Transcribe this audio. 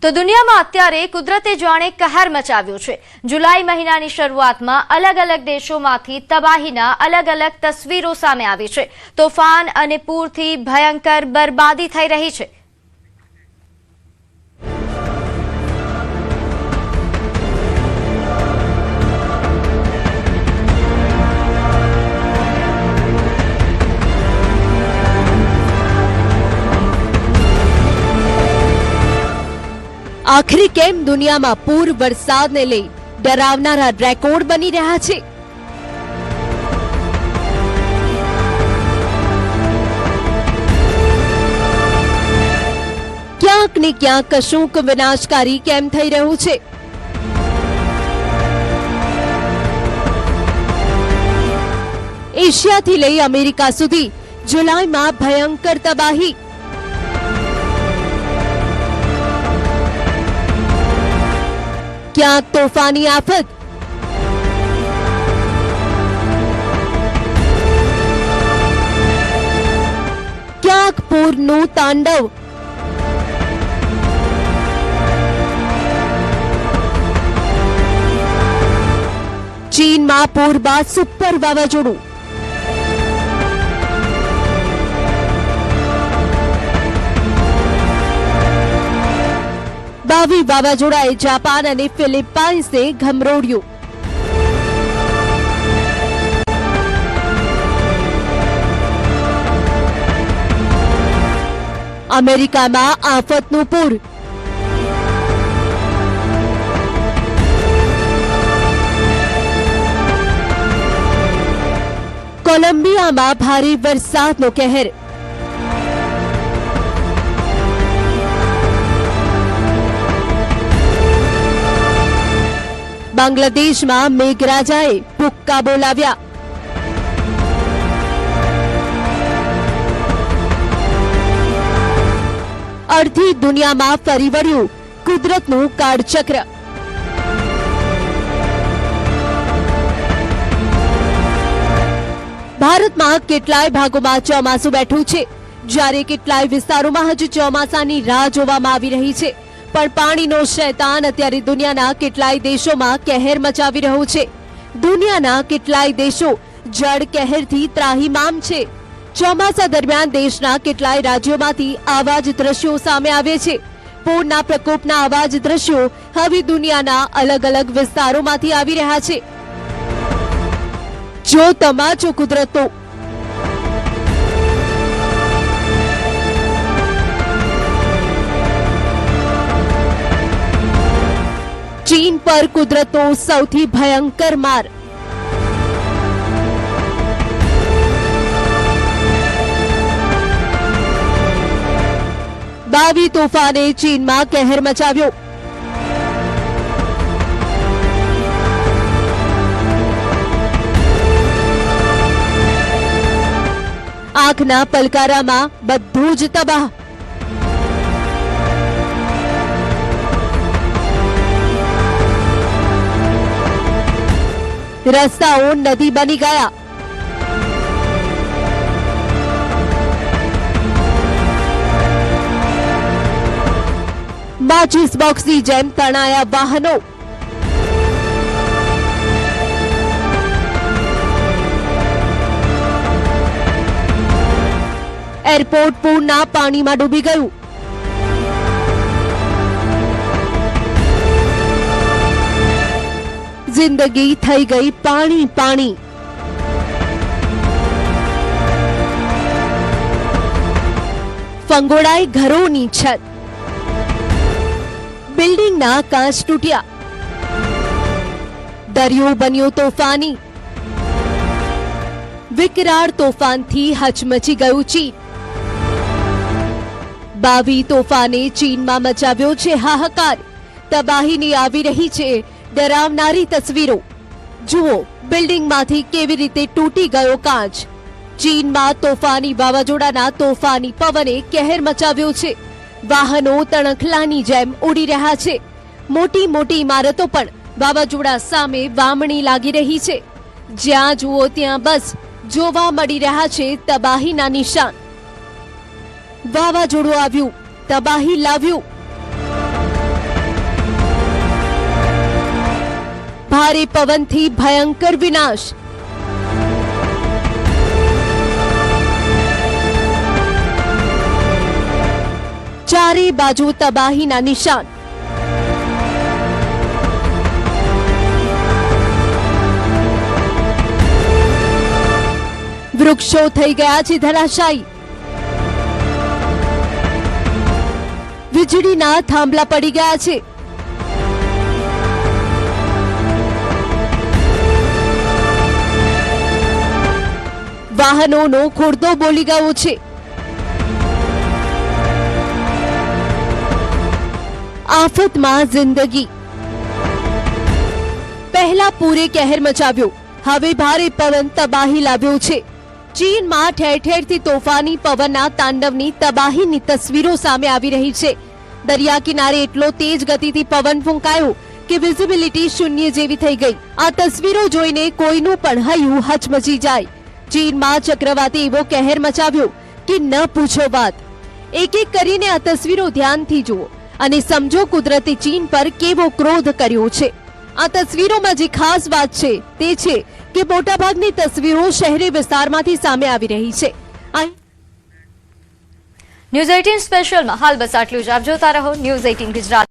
તો દુનિયામાં અત્યારે કુદરતે જાણે કહેર મચાવ્યો છે। જુલાઈ મહિનાની શરૂઆતમાં અલગ અલગ દેશોમાંથી તબાહીના અલગ અલગ તસવીરો સામે આવી છે। તોફાન અને પૂરથી ભયંકર બરબાદી થઈ રહી છે। आखिर केम दुनिया में पूर वरसाद ने लई डरावनारा रेकॉर्ड बनी रहा है। क्यांक ने क्यांक कशुंक विनाशकारी केम थई रह्युं छे। एशिया थी लई अमेरिका सुधी जुलाई में भयंकर तबाही। क्या तोफानी आफत, क्या पूरનું તાંડવ। ચીનમાં પૂર બાદ સુપર વાવાઝોડું। બાવી વાવાઝોડાએ જાપાન અને ફિલિપાઇન્સને ઘમરોડ્યું। અમેરિકામાં આફતનું પૂર। કોલંબિયામાં ભારે વરસાદનો કહેર। बांग्लादेश में मेघराजाए भूक्का बोलाव्या। अर्धी दुनिया में फरी वळ्युं कुदरतनुं काळचक्र। भारत में केटलाय भागों में ચોમાસું બેઠું છે, જ્યારે કેટલાય વિસ્તારોમાં હજુ ચોમાસાની રાહ જોવામાં આવી રહી છે। પણ પાણીનો શૈતાન અત્યારે દુનિયાના કેટલાય દેશોમાં કહેર મચાવી રહ્યો છે। દુનિયાના કેટલાય દેશો જળ કહેરથી ત્રાહિમામ છે। ચોમાસા દરમિયાન દેશના કેટલાય રાજ્યોમાંથી આવા જ દ્રશ્યો સામે આવે છે। પૂરના પ્રકોપના આવા જ દ્રશ્યો હવે દુનિયાના અલગ અલગ વિસ્તારોમાંથી આવી રહ્યા છે। જો તમાચો કુદરતનો। चीन पर कुदरतो सौथी भयंकर मार। बावी तोफाने चीन में कहर मचाव्यो। आंखना पलकारा में बधुं ज तबाह। रस्ताओं नदी बनी गया। माचिस बॉक्सनी जेम तणाया वाहनों। एरपोर्ट पूर्णा पानी में डूबी गયું। जिंदगी थई गई पानी पानी। फंगोड़ाई घरोनी छत। बिल्डिंग ना कांच तूट्या। दरियो बन्यो तोफानी। विकराळ तोफान थी हचमची गયું चीन। बावी तोफाने चीन में मचाव्यो छे हाहाकार। तबाहीनी आवी रही छे डरावनारी तस्वीरों। जुओ बिल्डिंग मांथी केवी रीते तूटी गयो कांच। चीन में तोफानी वावाजोड़ाना तोफानी पवने कहर मचाव्यो छे। वाहनों तणखलानी जेम उड़ी रह्या छे। मोटी मोटी इमारतों पण वावाजोड़ा सामे वामणी लागी रही छे। ज्यां जुओ त्यां बस जोवा मळी रह्या छे तबाहीना निशान। वावाजोड़ुं આવ્યું, તબાહી લાવ્યું। ભારે પવનથી ભયંકર વિનાશ. ચારે બાજુ તબાહીના નિશાન. વૃક્ષો થઈ ગયા છે ધરાશાયી. વીજળીના થાંભલા પડી ગયા છે. વાહનોનો ખોરદો બોલી ગયો છે. આફતમાં જિંદગી. પહેલા પૂરે કહેર મચાવ્યો, હવે ભારે પવન તબાહી લાવ્યો છે. ચીનમાં ઠેર ઠેરથી તોફાની પવનના તાંડવની તબાહીની તસવીરો સામે આવી રહી છે. દરિયા કિનારે એટલો તેજ ગતિથી પવન ફૂંકાયો કે વિઝિબિલિટી શૂન્ય જેવી થઈ ગઈ. આ તસવીરો જોઈને કોઈનું પણ હૈયું હચમચી જાય. ચીનમાં ચક્રવાતે એવો કહેર મચાવ્યો કે ન પૂછો વાત. એક એક કરીને આ તસવીરો ધ્યાનથી જુઓ અને સમજો કુદરતે ચીન પર કેવો ક્રોધ કર્યો છે. આ તસવીરોમાં જે ખાસ વાત છે તે છે કે મોટાભાગની તસવીરો શહેરી વિસ્તારમાંથી સામે આવી રહી છે. ન્યૂઝ 18 સ્પેશિયલમાં હાલ બસ આટલું જ. આપ જોતા રહો ન્યૂઝ 18 ગુજરાત.